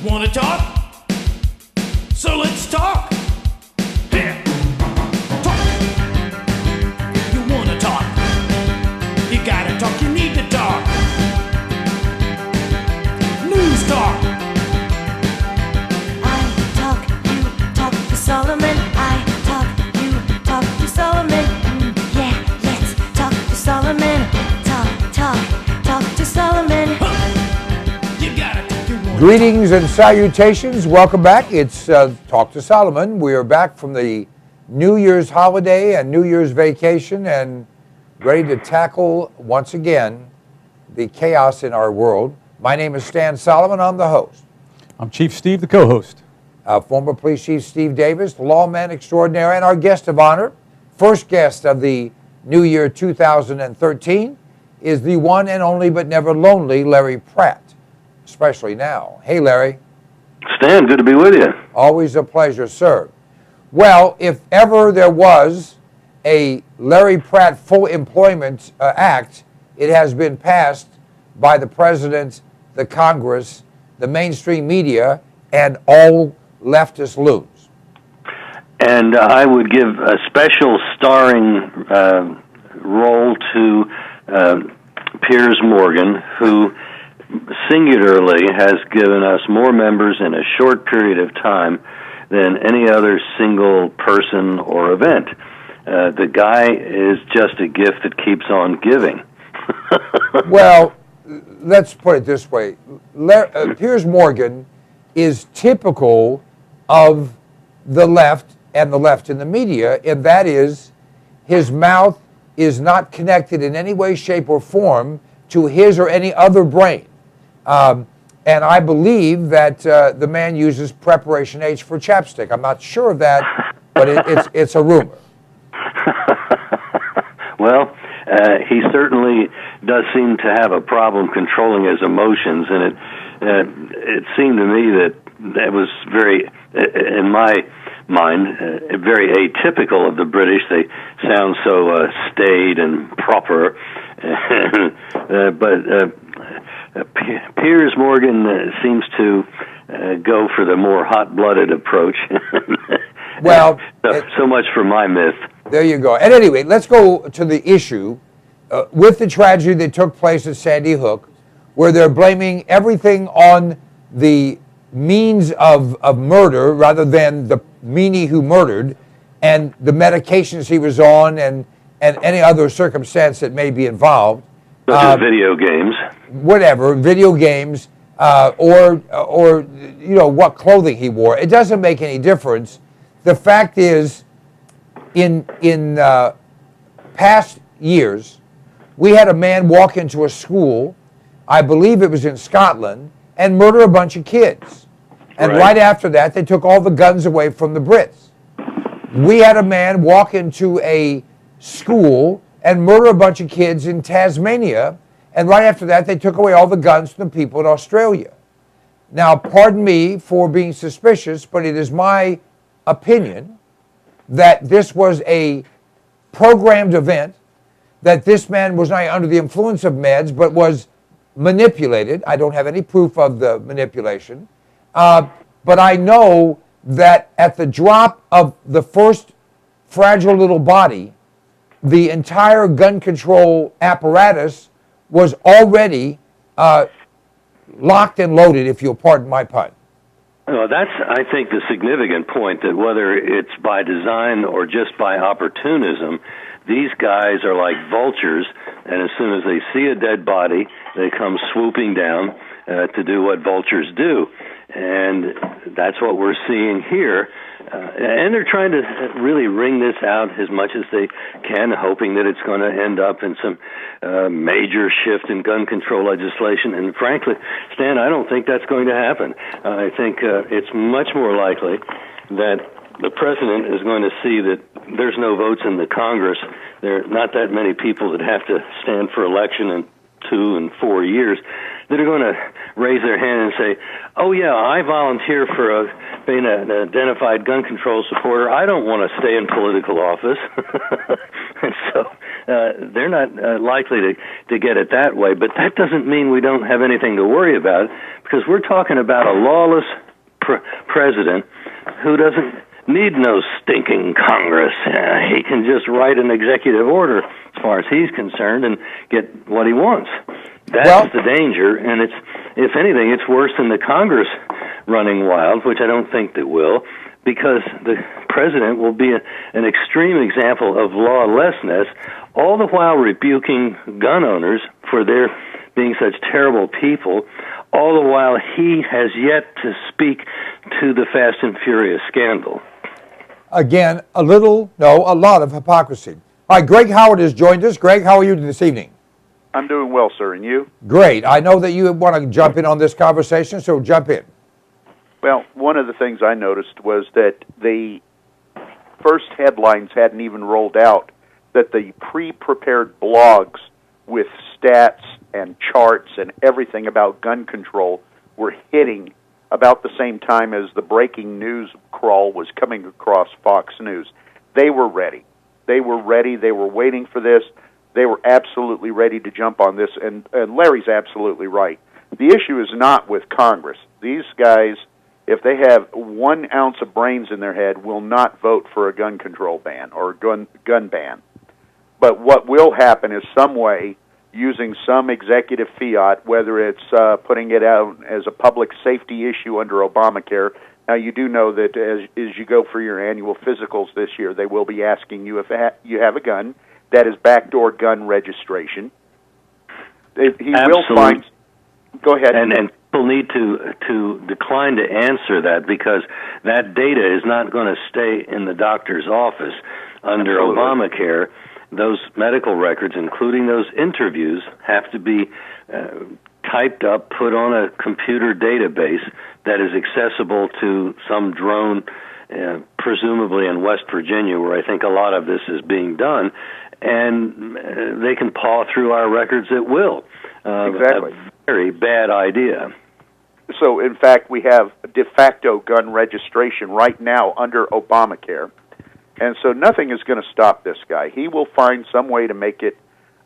Wanna talk? So let's talk. Here. Talk. You wanna talk? You gotta talk, you need to talk. News talk. I talk, you talk to Solomon. I talk, you talk to Solomon. Yeah, let's talk to Solomon. Talk to Solomon. You gotta talk, you wanna Greetings and salutations. Welcome back. It's Talk to Solomon. We are back from the New Year's holiday and New Year's vacation and ready to tackle once again the chaos in our world. My name is Stan Solomon. I'm the host. I'm Chief Steve, the co-host. Former Police Chief Steve Davis, the lawman extraordinaire, and our guest of honor, first guest of the New Year 2013, is the one and only but never lonely Larry Pratt, especially now. Hey, Larry. Stan, good to be with you. Always a pleasure, sir. Well, if ever there was a Larry Pratt Full Employment Act, it has been passed by the President, the Congress, the mainstream media, and all leftist loons. And I would give a special starring role to Piers Morgan, who singularly has given us more members in a short period of time than any other single person or event. The guy is just a gift that keeps on giving. Well, let's put it this way. Piers Morgan is typical of the left and the left in the media, and that is his mouth is not connected in any way, shape, or form to his or any other brain. And I believe that the man uses Preparation H for chapstick. I'm not sure of that, but it's a rumor. Well, he certainly does seem to have a problem controlling his emotions, and it seemed to me that was very, in my mind, very atypical of the British. They sound so staid and proper, but Piers Morgan seems to go for the more hot-blooded approach. Well, so much for my myth. There you go. At any rate, let's go to the issue with the tragedy that took place at Sandy Hook, where they're blaming everything on the means of murder rather than the meanie who murdered and the medications he was on and any other circumstance that may be involved. Such as video games. Whatever, video games, or you know, what clothing he wore. It doesn't make any difference. The fact is, in past years, we had a man walk into a school, I believe it was in Scotland, and murder a bunch of kids. And right after that, they took all the guns away from the Brits. We had a man walk into a school and murder a bunch of kids in Tasmania, and right after that, they took away all the guns from the people in Australia. Now, pardon me for being suspicious, but it is my opinion that this was a programmed event, that this man was not under the influence of meds, but was manipulated. I don't have any proof of the manipulation. But I know that at the drop of the first fragile little body, the entire gun control apparatus was already locked and loaded, if you'll pardon my pun. Well, that's, I think, the significant point, that whether it's by design or just by opportunism, these guys are like vultures, and as soon as they see a dead body, they come swooping down to do what vultures do. And that's what we're seeing here. And they're trying to really wring this out as much as they can, hoping that it's going to end up in some major shift in gun control legislation. And frankly, Stan, I don't think that's going to happen. I think it's much more likely that the president is going to see that there's no votes in the Congress. There are not that many people that have to stand for election in 2 and 4 years that are going to raise their hand and say, oh, yeah, I volunteer for being an identified gun control supporter. I don't want to stay in political office. And so they're not likely to get it that way. But that doesn't mean we don't have anything to worry about, because we're talking about a lawless president who doesn't need no stinking Congress. He can just write an executive order, as far as he's concerned, and get what he wants. That's the danger, and it's, if anything, it's worse than the Congress running wild, which I don't think they will, because the president will be an extreme example of lawlessness, all the while rebuking gun owners for their being such terrible people, all the while he has yet to speak to the Fast and Furious scandal. Again, a lot of hypocrisy. All right, Greg Howard has joined us. Greg, how are you this evening? I'm doing well, sir, and you? Great. I know that you want to jump in on this conversation, so jump in. Well, one of the things I noticed was that the first headlines hadn't even rolled out, that the pre-prepared blogs with stats and charts and everything about gun control were hitting about the same time as the breaking news crawl was coming across Fox News. They were ready. They were ready. They were waiting for this. They were absolutely ready to jump on this, and Larry's absolutely right. The issue is not with Congress. These guys, if they have 1 ounce of brains in their head, will not vote for a gun control ban or gun ban. But what will happen is some way, using some executive fiat, whether it's putting it out as a public safety issue under Obamacare. Now, you do know that as you go for your annual physicals this year, they will be asking you if you have a gun. That is backdoor gun registration. He will find... Go ahead. And people need to decline to answer that, because that data is not going to stay in the doctor's office. Under Obamacare, those medical records, including those interviews, have to be typed up, put on a computer database that is accessible to some drone, presumably in West Virginia, where I think a lot of this is being done, and they can paw through our records at will. Exactly. A very bad idea. So, in fact, we have de facto gun registration right now under Obamacare. And so nothing is going to stop this guy. He will find some way to make it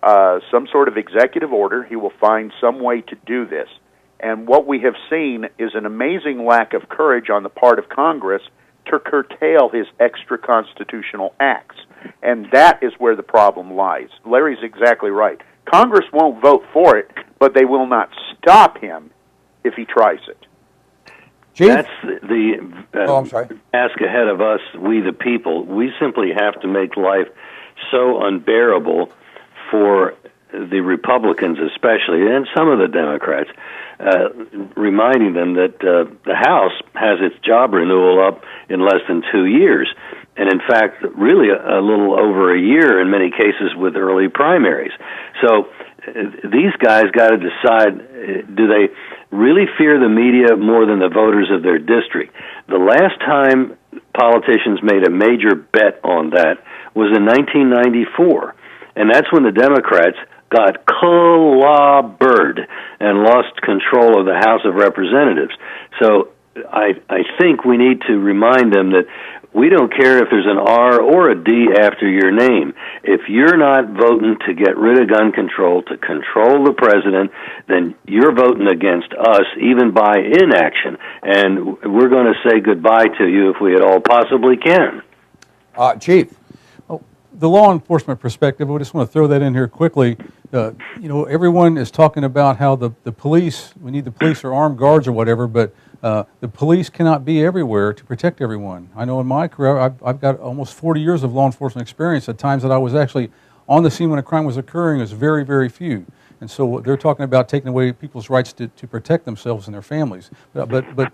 some sort of executive order. He will find some way to do this. And what we have seen is an amazing lack of courage on the part of Congress to curtail his extra-constitutional acts. And that is where the problem lies. Larry's exactly right. Congress won't vote for it, but they will not stop him if he tries it. Chief? That's the I'm sorry. task ahead of us, we the people. We simply have to make life so unbearable for the Republicans especially, and some of the Democrats, reminding them that the House has its job renewal up in less than 2 years. And in fact, really a little over a year in many cases with early primaries. So these guys got to decide, do they really fear the media more than the voters of their district? The last time politicians made a major bet on that was in 1994. And that's when the Democrats got clobbered and lost control of the House of Representatives. So I think we need to remind them that we don't care if there's an R or a D after your name. If you're not voting to get rid of gun control, to control the president, then you're voting against us, even by inaction. And we're going to say goodbye to you if we at all possibly can. Chief. The law enforcement perspective, I just want to throw that in here quickly. Everyone is talking about how the police, we need the police or armed guards or whatever, but the police cannot be everywhere to protect everyone. I know in my career, I've got almost 40 years of law enforcement experience. At times that I was actually on the scene when a crime was occurring was very, very few. And so they're talking about taking away people's rights to protect themselves and their families. But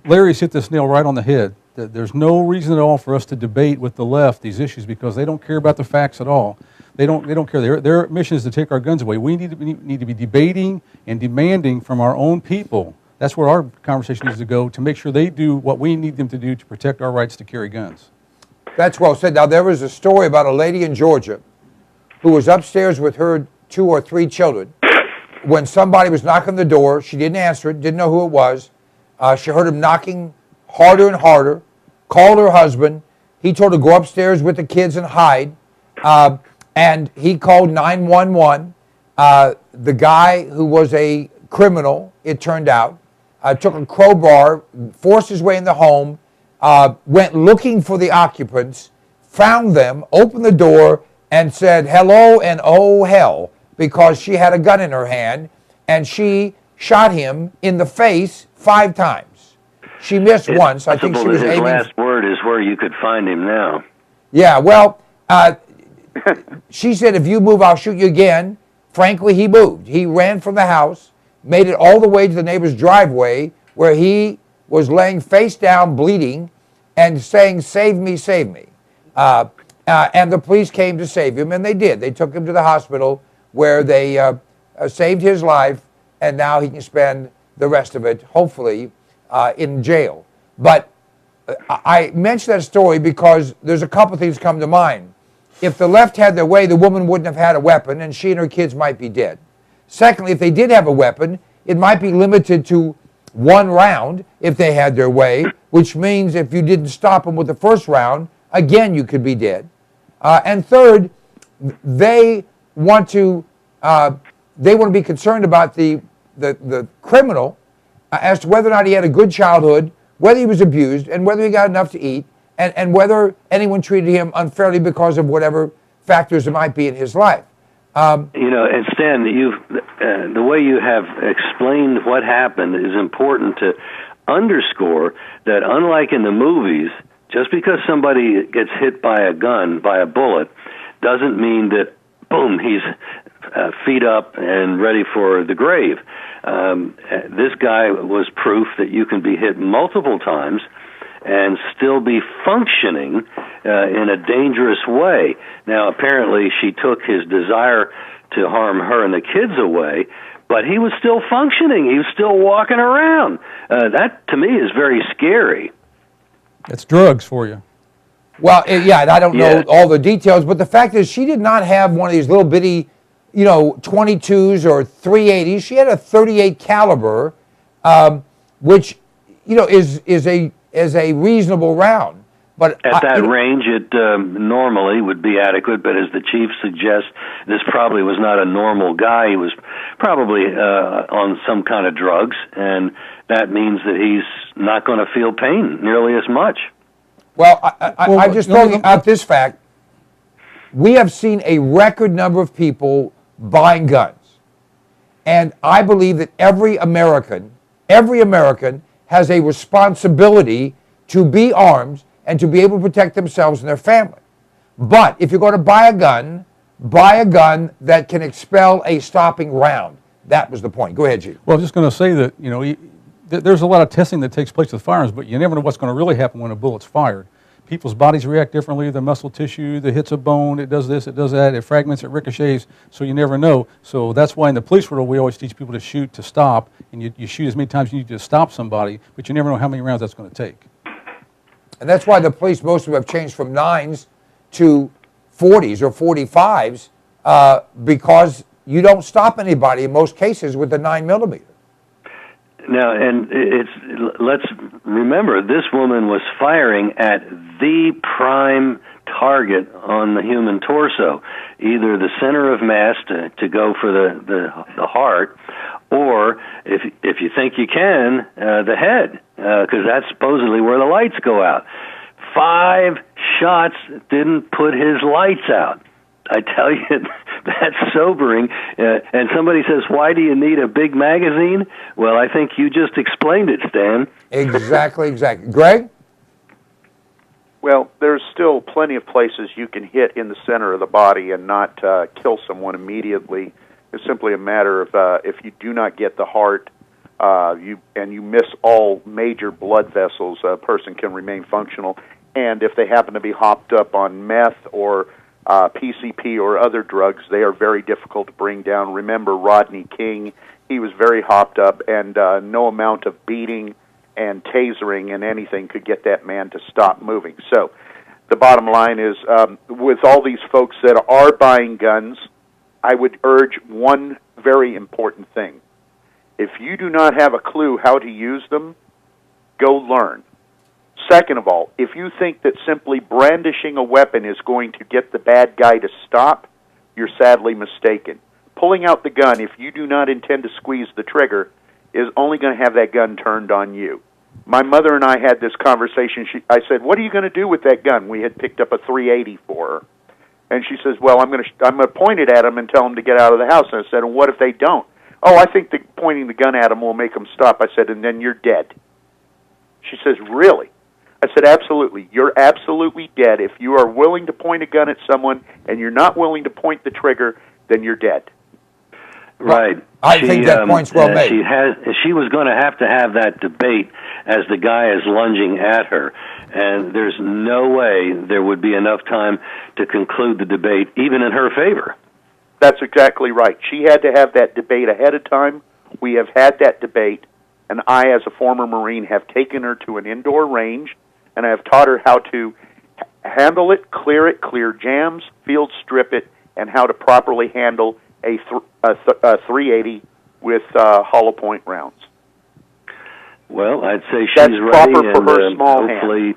Larry's hit this nail right on the head. There's no reason at all for us to debate with the left these issues, because they don't care about the facts at all. They don't care. Their mission is to take our guns away. We need to be debating and demanding from our own people. That's where our conversation needs to go, to make sure they do what we need them to do to protect our rights to carry guns. That's well said. Now, there was a story about a lady in Georgia who was upstairs with her 2 or 3 children. When somebody was knocking on the door, she didn't answer it, didn't know who it was. She heard him knocking harder and harder, called her husband. He told her to go upstairs with the kids and hide. And he called 911. The guy who was a criminal, it turned out, took a crowbar, forced his way in the home, went looking for the occupants, found them, opened the door, and said hello and oh hell, because she had a gun in her hand, and she shot him in the face 5 times. She missed once. I think she was his aiming. last word is where you could find him now. Yeah, well, she said, if you move, I'll shoot you again. Frankly, he moved. He ran from the house, made it all the way to the neighbor's driveway, where he was laying face down, bleeding, and saying, save me, save me. And the police came to save him, and they did. They took him to the hospital where they saved his life, and now he can spend the rest of it, hopefully, in jail. But I mention that story because there's a couple things come to mind. If the left had their way, the woman wouldn't have had a weapon, and she and her kids might be dead. Secondly, if they did have a weapon, it might be limited to 1 round if they had their way, which means if you didn't stop them with the first round, again, you could be dead. And third, they want to be concerned about the criminal as to whether or not he had a good childhood, whether he was abused, and whether he got enough to eat, and whether anyone treated him unfairly because of whatever factors there might be in his life. And Stan, the way you have explained what happened is important to underscore that unlike in the movies, just because somebody gets hit by a gun, by a bullet, doesn't mean that, boom, he's feet up and ready for the grave. This guy was proof that you can be hit multiple times and still be functioning in a dangerous way. Now, apparently, she took his desire to harm her and the kids away, but he was still functioning. He was still walking around. That, to me, is very scary. It's drugs for you. Well, yeah, and I don't know all the details, but the fact is she did not have one of these little bitty, 22s or 380s. She had a 38 caliber, which, is a reasonable round. But at that range, it normally would be adequate. But as the chief suggests, this probably was not a normal guy. He was probably on some kind of drugs, and that means that he's not going to feel pain nearly as much. Well, I'm just throwing out this fact. We have seen a record number of people buying guns. And I believe that every American has a responsibility to be armed and to be able to protect themselves and their family. But if you're going to buy a gun that can expel a stopping round. That was the point. Go ahead, Chief. Well, I'm just going to say that, there's a lot of testing that takes place with firearms, but you never know what's going to really happen when a bullet's fired. People's bodies react differently. The muscle tissue, that hits a bone, it does this, it does that, it fragments, it ricochets, so you never know. So that's why in the police world we always teach people to shoot to stop, and you shoot as many times as you need to stop somebody, but you never know how many rounds that's going to take. And that's why the police, most of them have changed from 9s to 40s or 45s because you don't stop anybody in most cases with the 9mm. Now, and let's remember, this woman was firing at the prime target on the human torso, either the center of mass to go for the heart, or if you think you can, the head, because that's supposedly where the lights go out. 5 shots didn't put his lights out. I tell you, that's sobering. And somebody says, why do you need a big magazine? Well, I think you just explained it, Stan. Exactly. Greg? Well, there's still plenty of places you can hit in the center of the body and not kill someone immediately. It's simply a matter of if you do not get the heart you miss all major blood vessels, a person can remain functional. And if they happen to be hopped up on meth or PCP or other drugs, they are very difficult to bring down. Remember Rodney King, he was very hopped up, and no amount of beating and tasering and anything could get that man to stop moving. So the bottom line is, with all these folks that are buying guns, I would urge one very important thing. If you do not have a clue how to use them, go learn. Second of all, if you think that simply brandishing a weapon is going to get the bad guy to stop, you're sadly mistaken. Pulling out the gun, if you do not intend to squeeze the trigger, is only going to have that gun turned on you. My mother and I had this conversation. I said, "What are you going to do with that gun?" We had picked up a .380 for her. And she says, "Well, I'm going to point it at them and tell them to get out of the house." And I said, "And what if they don't?" "Oh, I think pointing the gun at them will make them stop." I said, "And then you're dead." She says, "Really?" I said, "Absolutely. You're absolutely dead. If you are willing to point a gun at someone and you're not willing to point the trigger, then you're dead." Right. I think that point's well made. She was going to have that debate as the guy is lunging at her, and there's no way there would be enough time to conclude the debate, even in her favor. That's exactly right. She had to have that debate ahead of time. We have had that debate, and I, as a former Marine, have taken her to an indoor range, and I have taught her how to handle it, clear jams, field strip it, and how to properly handle a .380 with hollow point rounds. Well, I'd say she's That's ready, proper for and her small hopefully hand.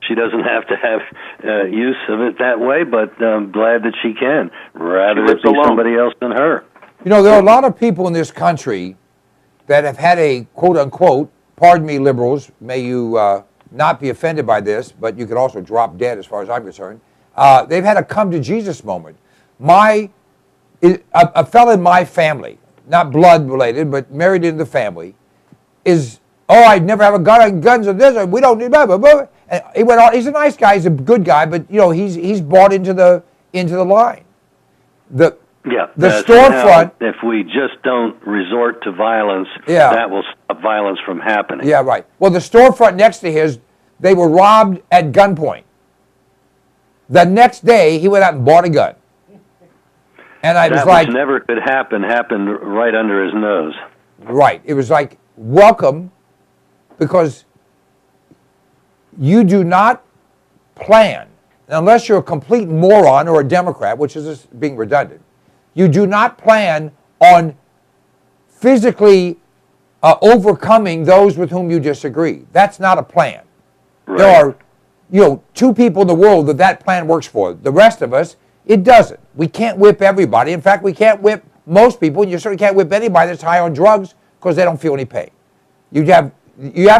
she doesn't have to have use of it that way, but I'm glad that she can, rather it be alone. somebody else than her. You know, there are a lot of people in this country that have had a quote-unquote, pardon me, liberals, may you not be offended by this, but you could also drop dead as far as I'm concerned. They've had a come-to-Jesus moment. A fellow in my family, not blood-related, but married into the family, is, "Oh, I'd never have a gun, guns or this, or we don't need blah, blah, blah." And he went on, he's a nice guy, he's a good guy, but, you know, he's bought into the line. The storefront. If we just don't resort to violence, Yeah. that will stop violence from happening. Yeah, right. Well, the storefront next to his, they were robbed at gunpoint. The next day, he went out and bought a gun. And I was like, which never could happen, happened right under his nose. Right. It was like, welcome, because you do not plan, unless you're a complete moron or a Democrat, which is just being redundant, you do not plan on physically overcoming those with whom you disagree. That's not a plan. Right. There are, 2 people in the world that plan works for. The rest of us, it doesn't. We can't whip everybody. In fact, we can't whip most people, and you certainly can't whip anybody that's high on drugs because they don't feel any pain. You have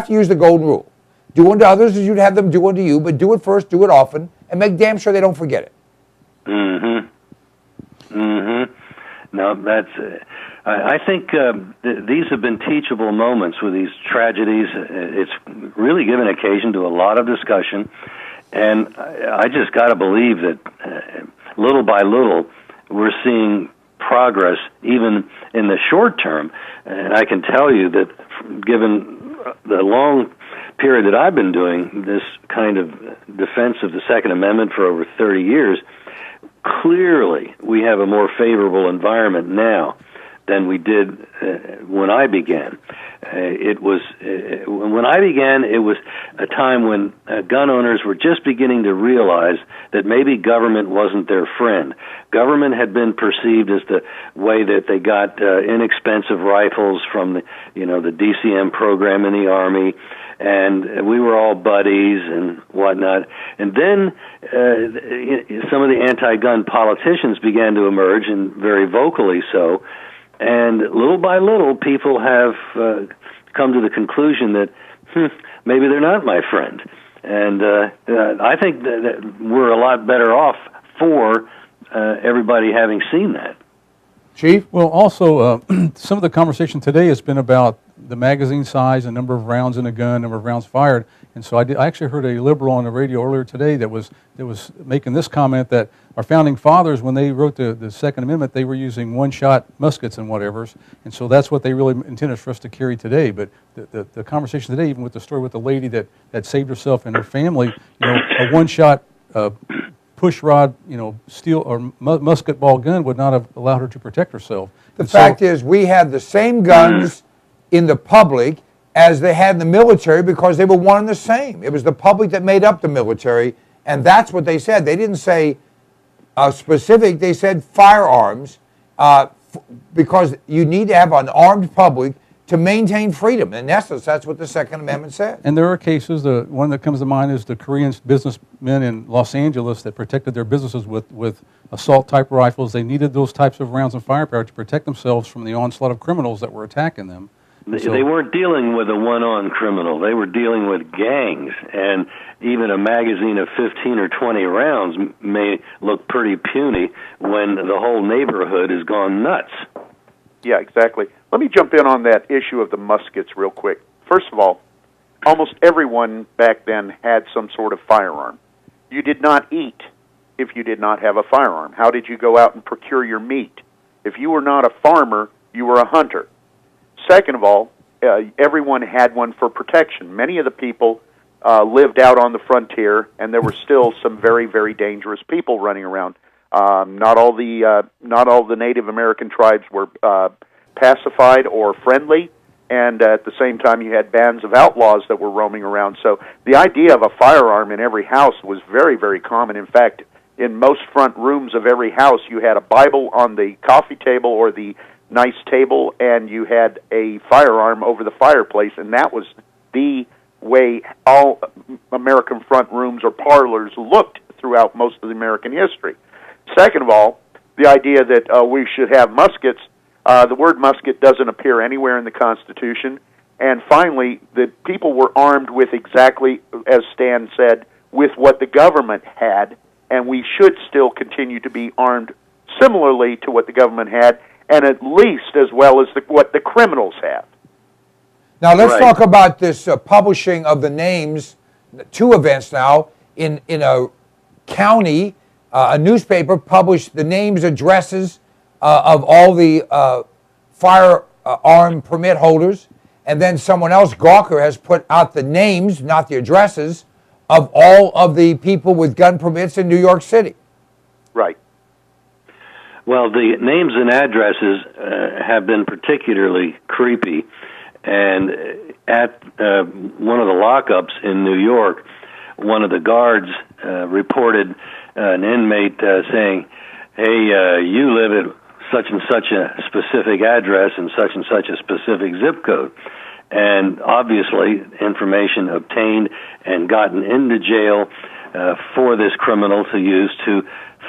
to use the golden rule. Do unto others as you'd have them do unto you, but do it first, do it often, and make damn sure they don't forget it. No, that's. I think these have been teachable moments with these tragedies. It's really given occasion to a lot of discussion, and I just got to believe that little by little we're seeing progress, even in the short term. And I can tell you that, given the long period that I've been doing this kind of defense of the Second Amendment for over 30 years, clearly we have a more favorable environment now than we did when I began. When I began, it was a time when gun owners were just beginning to realize that maybe government wasn't their friend. Government had been perceived as the way that they got inexpensive rifles from the DCM program in the Army, and we were all buddies and whatnot. And then some of the anti-gun politicians began to emerge, and very vocally so. And little by little, people have come to the conclusion that maybe they're not my friend. And I think that we're a lot better off for everybody having seen that. Chief? Well, also, some of the conversation today has been about the magazine size, the number of rounds in a gun, number of rounds fired. And so I actually heard a liberal on the radio earlier today that was making this comment that our founding fathers, when they wrote the Second Amendment, they were using one-shot muskets and whatevers. And so that's what they really intended for us to carry today. But the conversation today, even with the story with the lady that saved herself and her family, a one-shot push rod, steel or musket ball gun would not have allowed her to protect herself. The fact is, we had the same guns in the public as they had in the military because they were one and the same. It was the public that made up the military, and that's what they said. They didn't say specific, they said firearms, because you need to have an armed public to maintain freedom. In essence, that's what the Second Amendment says. And there are cases, the one that comes to mind is the Korean businessmen in Los Angeles that protected their businesses with assault-type rifles. They needed those types of rounds of firepower to protect themselves from the onslaught of criminals that were attacking them. They weren't dealing with a one-on criminal. They were dealing with gangs, and even a magazine of 15 or 20 rounds may look pretty puny when the whole neighborhood has gone nuts. Yeah, exactly. Let me jump in on that issue of the muskets real quick. First of all, almost everyone back then had some sort of firearm. You did not eat if you did not have a firearm. How did you go out and procure your meat? If you were not a farmer, you were a hunter. Second of all, everyone had one for protection. Many of the people lived out on the frontier, and there were still some very, very dangerous people running around. Not all the Native American tribes were pacified or friendly, and at the same time you had bands of outlaws that were roaming around. So the idea of a firearm in every house was very, very common. In fact, in most front rooms of every house, you had a Bible on the coffee table or the nice table, and you had a firearm over the fireplace, and that was the way all American front rooms or parlors looked throughout most of the American history. Second of all, the idea that we should have muskets, the word musket doesn't appear anywhere in the Constitution. And finally, the people were armed with exactly, as Stan said, with what the government had, and we should still continue to be armed similarly to what the government had, and at least as well as what the criminals have. Now let's talk about this publishing of the names, 2 events now, in a county. A newspaper published the names, addresses of all the firearm permit holders, and then someone else, Gawker, has put out the names, not the addresses, of all of the people with gun permits in New York City. Right. Well, the names and addresses have been particularly creepy, and at one of the lockups in New York, one of the guards reported an inmate saying, hey, you live at such and such a specific address and such a specific zip code. And obviously, information obtained and gotten into jail for this criminal to use to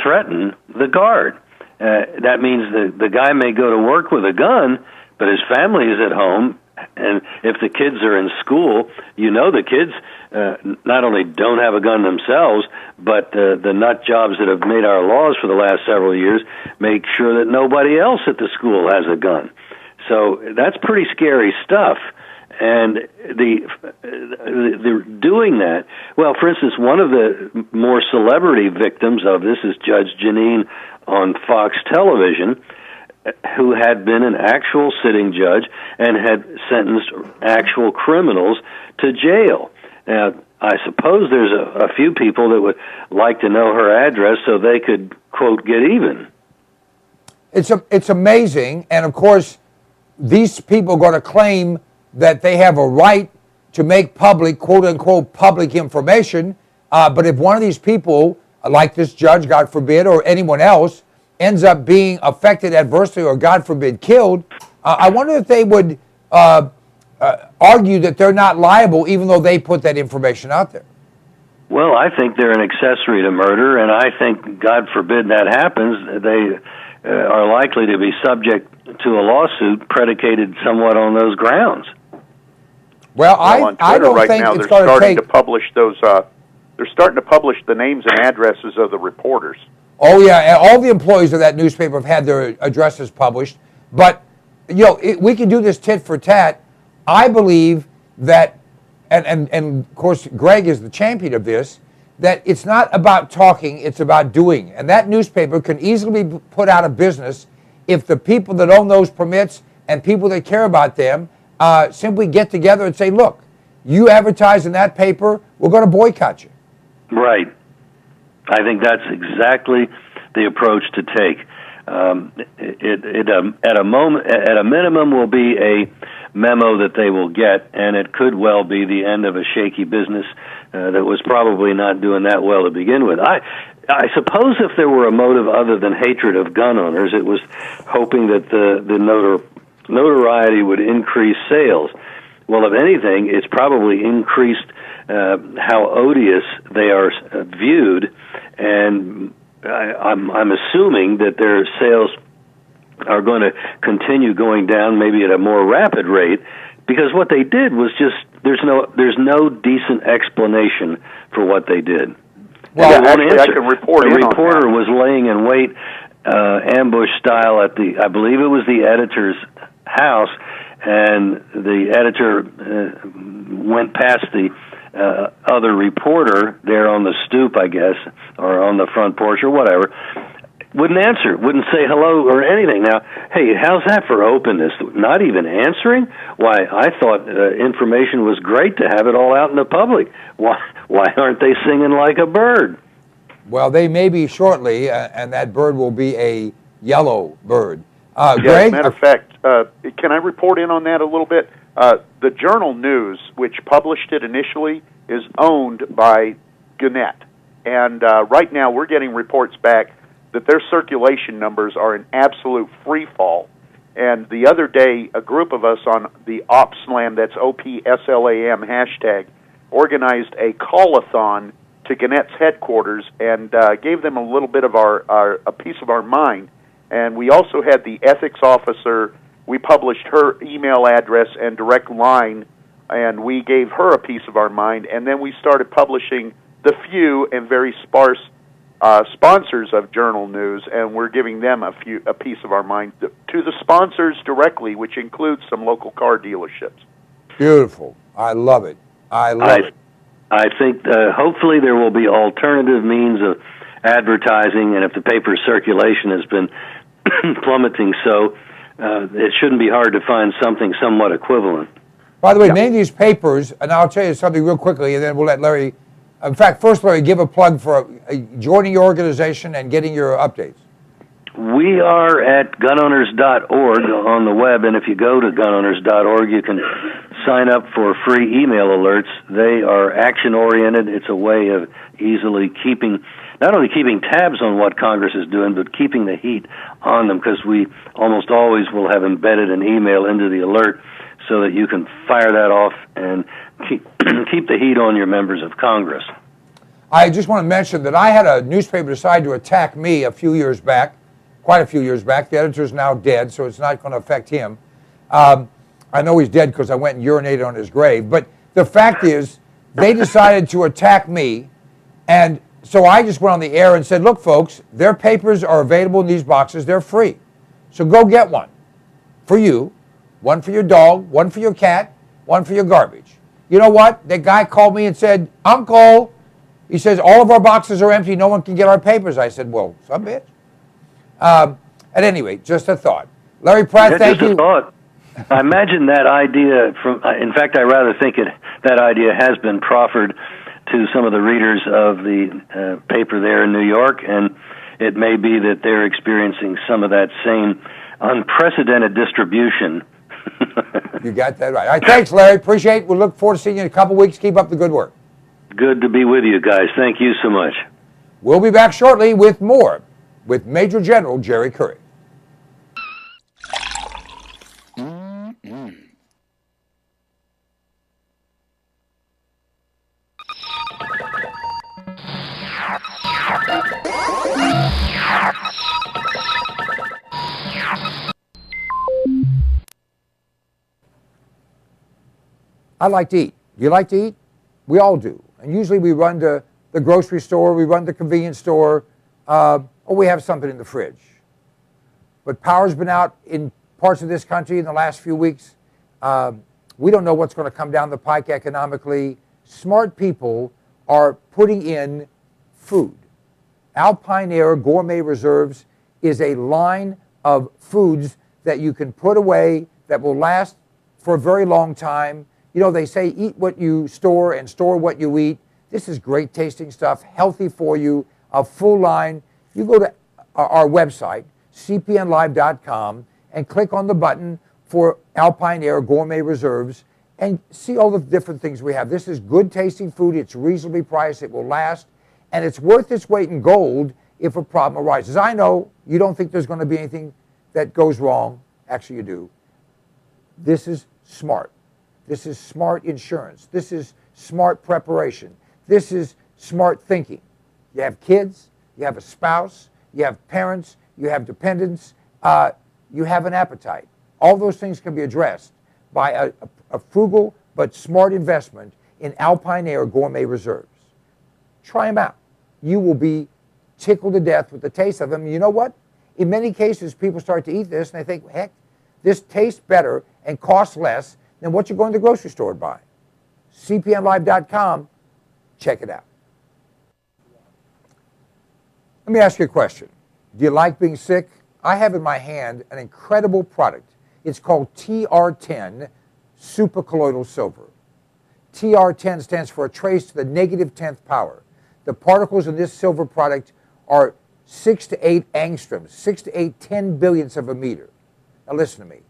threaten the guard. That means the guy may go to work with a gun, but his family is at home. And if the kids are in school, you know the kids not only don't have a gun themselves, but the nut jobs that have made our laws for the last several years make sure that nobody else at the school has a gun. So that's pretty scary stuff. And they're doing that. Well, for instance, one of the more celebrity victims of this is Judge Jeanine on Fox Television, who had been an actual sitting judge and had sentenced actual criminals to jail. Now, I suppose there's a few people that would like to know her address so they could, quote, get even. It's amazing, and of course, these people are going to claim that they have a right to make public, quote unquote, public information, but if one of these people, like this judge, God forbid, or anyone else, ends up being affected adversely or, God forbid, killed, I wonder if they would argue that they're not liable even though they put that information out there. Well, I think they're an accessory to murder, and I think, God forbid that happens, they are likely to be subject to a lawsuit predicated somewhat on those grounds. Well, on Twitter right now, they're starting to publish those. They're starting to publish the names and addresses of the reporters. Oh yeah, all the employees of that newspaper have had their addresses published. But we can do this tit for tat. I believe that, and of course Greg is the champion of this, that it's not about talking, it's about doing. And that newspaper can easily be put out of business if the people that own those permits and people that care about them simply get together and say, look, you advertise in that paper, we're going to boycott you. Right. I think that's exactly the approach to take. At a minimum will be a memo that they will get, and it could well be the end of a shaky business that was probably not doing that well to begin with. I suppose if there were a motive other than hatred of gun owners, it was hoping that the notoriety would increase increased sales. Well, if anything, it's probably increased how odious they are viewed, and I'm assuming that their sales are going to continue going down, maybe at a more rapid rate, because what they did was just there's no decent explanation for what they did. Well, actually, I can report the in on reporter that. was laying in wait, ambush style, at I believe it was the editor's house, and the editor went past the other reporter there on the stoop, I guess, or on the front porch or whatever. Wouldn't answer, wouldn't say hello or anything. Now, hey, how's that for openness? Not even answering? Why, I thought information was great to have it all out in the public. Why aren't they singing like a bird? Well, they may be shortly, and that bird will be a yellow bird. Yeah, Greg? as a matter of fact, can I report in on that a little bit? The Journal News, which published it initially, is owned by Gannett. And right now we're getting reports back that their circulation numbers are in absolute free fall. And the other day, a group of us on the OPSLAM, that's OPSLAM hashtag, organized a call-a-thon to Gannett's headquarters and gave them a little bit of a piece of our mind. And we also had the ethics officer. We published her email address and direct line, and we gave her a piece of our mind. And then we started publishing the few and very sparse sponsors of Journal News, and we're giving them a piece of our mind to the sponsors directly, which includes some local car dealerships. Beautiful. I love it. I love it. I think hopefully there will be alternative means of advertising, and if the paper's circulation has been plummeting so, it shouldn't be hard to find something somewhat equivalent. By the way, many of these papers, and I'll tell you something real quickly, and then we'll let Larry. In fact, first, Larry, give a plug for joining your organization and getting your updates. We are at gunowners.org on the web, and if you go to gunowners.org, you can sign up for free email alerts. They are action-oriented. It's a way of easily not only keeping tabs on what Congress is doing, but keeping the heat on them, because we almost always will have embedded an email into the alert so that you can fire that off and keep the heat on your members of Congress. I just want to mention that I had a newspaper decide to attack me a few years back, quite a few years back. The editor's now dead, so it's not going to affect him. I know he's dead because I went and urinated on his grave. But the fact is, they decided to attack me, and so I just went on the air and said, look, folks, their papers are available in these boxes. They're free. So go get one for you, one for your dog, one for your cat, one for your garbage. You know what? The guy called me and said, Uncle, he says, all of our boxes are empty. No one can get our papers. I said, well, some bitch. At any rate, just a thought. Larry Pratt, thank you. Just a thought. I imagine that idea in fact, I rather think that idea has been proffered to some of the readers of the paper there in New York, and it may be that they're experiencing some of that same unprecedented distribution. You got that right. All right, thanks, Larry. Appreciate it. We'll look forward to seeing you in a couple weeks. Keep up the good work. Good to be with you guys. Thank you so much. We'll be back shortly with more with Major General Jerry Curry. I like to eat. Do you like to eat? We all do. And usually we run to the grocery store, we run to the convenience store, or we have something in the fridge. But power's been out in parts of this country in the last few weeks. We don't know what's going to come down the pike economically. Smart people are putting in food. Alpine Air Gourmet Reserves is a line of foods that you can put away that will last for a very long time. You know, they say eat what you store and store what you eat. This is great tasting stuff, healthy for you, a full line. You go to our website, cpnlive.com, and click on the button for Alpine Air Gourmet Reserves and see all the different things we have. This is good tasting food. It's reasonably priced. It will last. And it's worth its weight in gold if a problem arises. I know you don't think there's going to be anything that goes wrong. Actually, you do. This is smart. This is smart insurance. This is smart preparation. This is smart thinking. You have kids, you have a spouse, you have parents, you have dependents, you have an appetite. All those things can be addressed by a frugal but smart investment in Alpine Air Gourmet Reserves. Try them out. You will be tickled to death with the taste of them. You know what? In many cases, people start to eat this and they think, heck, this tastes better and costs less than what you're going to the grocery store to buy. CPNLive.com, check it out. Let me ask you a question. Do you like being sick? I have in my hand an incredible product. It's called TR10 Supercolloidal Silver. TR10 stands for a trace to the negative 10th power. The particles in this silver product are 6 to 8 angstroms, 6 to 8 10 billionths of a meter. Now listen to me.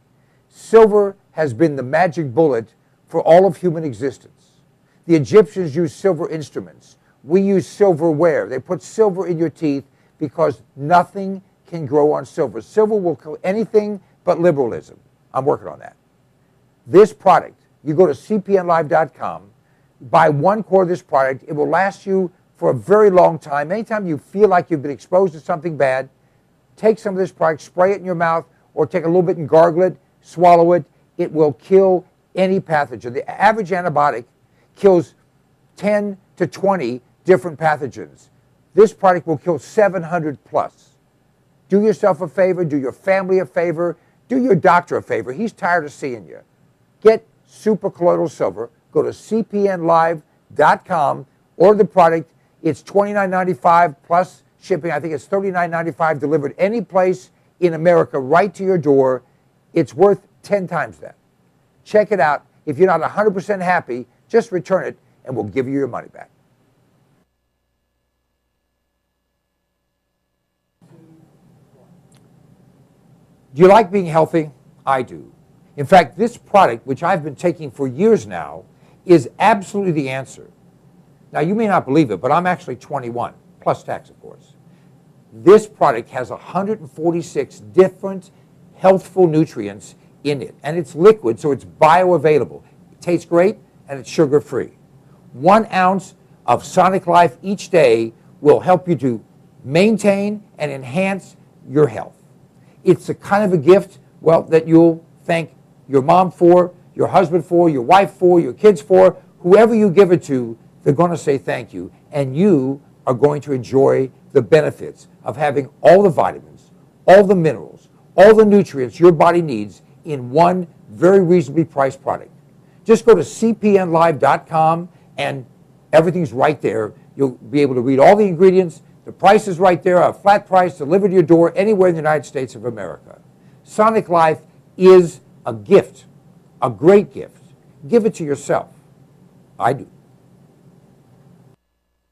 Silver has been the magic bullet for all of human existence. The Egyptians used silver instruments. We use silverware. They put silver in your teeth because nothing can grow on silver. Silver will kill anything but liberalism. I'm working on that. This product, you go to cpnlive.com, buy 1 quart of this product. It will last you for a very long time. Anytime you feel like you've been exposed to something bad, take some of this product, spray it in your mouth, or take a little bit and gargle it, swallow it. It will kill any pathogen. The average antibiotic kills 10 to 20 different pathogens. This product will kill 700 plus. Do yourself a favor, do your family a favor, do your doctor a favor. He's tired of seeing you. Get Supercolloidal Silver. Go to cpnlive.com, order the product. It's $29.95 plus shipping. I think it's $39.95 delivered any place in America right to your door. It's worth 10 times that. Check it out. If you're not 100% happy, just return it and we'll give you your money back. Do you like being healthy? I do. In fact, this product, which I've been taking for years now, is absolutely the answer. Now, you may not believe it, but I'm actually 21, plus tax, of course. This product has 146 different healthful nutrients in it, and it's liquid, so it's bioavailable. It tastes great, and it's sugar-free. 1 ounce of Sonic Life each day will help you to maintain and enhance your health. It's the kind of a gift, well, that you'll thank your mom for, your husband for, your wife for, your kids for. Whoever you give it to, they're going to say thank you. And you are going to enjoy the benefits of having all the vitamins, all the minerals, all the nutrients your body needs in one very reasonably priced product. Just go to cpnlive.com and everything's right there. You'll be able to read all the ingredients. The price is right there, a flat price delivered to your door anywhere in the United States of America. Sonic Life is a gift, a great gift. Give it to yourself. I do.